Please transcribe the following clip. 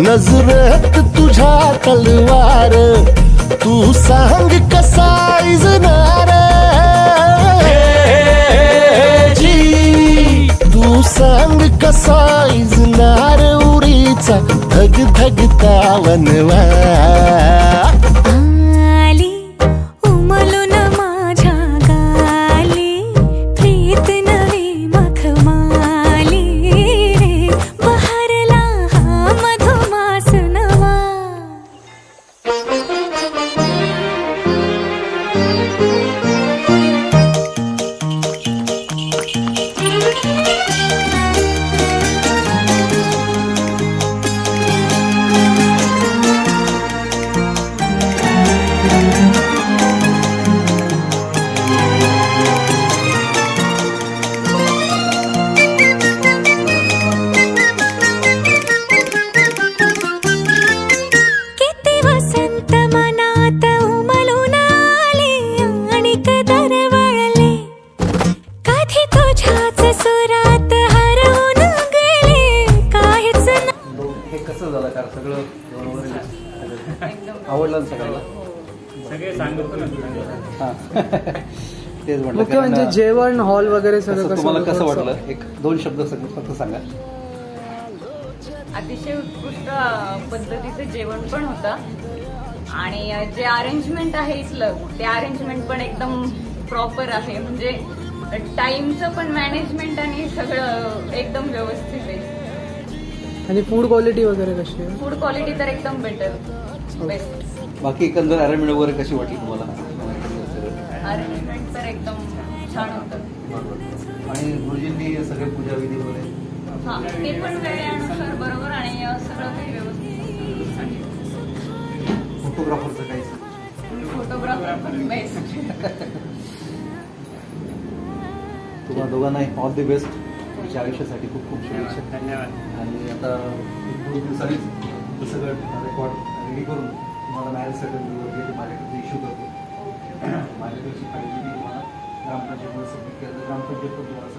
नजरेत तुझ्या तलवार, तू सांग कसा इजनार जी, तू सांग कसा इजनार उरीचा धग धगता वनवा। कसं झालं कारण सगळं आवडलं सगळ्यांना, सगळे सांगतो ना। तेच म्हटलं मुख्य म्हणजे जेवण हॉल वगैरे सगळं तुम्हाला कसं वाटलं, एक दोन शब्द फक्त सांगा। अतिशय उत्कृष्ट पद्धतीचं जेवण पण होतं आणि जे अरेंजमेंट आहे इथलं ते अरेंजमेंट पण एकदम प्रॉपर आहे, म्हणजे टाइमचं पण मॅनेजमेंट आणि सगळं एकदम व्यवस्थित आहे। आणि फूड क्वालिटी वगैरे कशी आहे? फूड क्वालिटी तर एकदम बेटर, बेस्ट। बाकी एकंदर अरेंजमेंट वगैरे कशी वाटली तुम्हाला? अरेंजमेंट तर एकदम छान होतं आणि गुरुजींनी सगळे पूजा विधी वगैरे हा ते पण वेळेनुसार बरोबर आणि सगळं काही व्यवस्थित। फोटोग्राफरचं काही फोटोग्राफर पण बेस्ट। तुम्हाला दोघांनाही ऑल द बेस्ट तुमच्या आयुष्यासाठी, खूप खूप शुभेच्छा। धन्यवाद। आणि आता एक दोन दिवसांनीच हे सगळं रेकॉर्ड रेडी करून तुम्हाला मॅरेज सर्टिफिकेट वगैरे माझ्याकडे इश्यू करतो। माझ्याकडची काळजी तुम्हाला ग्रामपंचायतीमध्ये सबमिट केलं तर ग्रामपंचायत पण तुम्हाला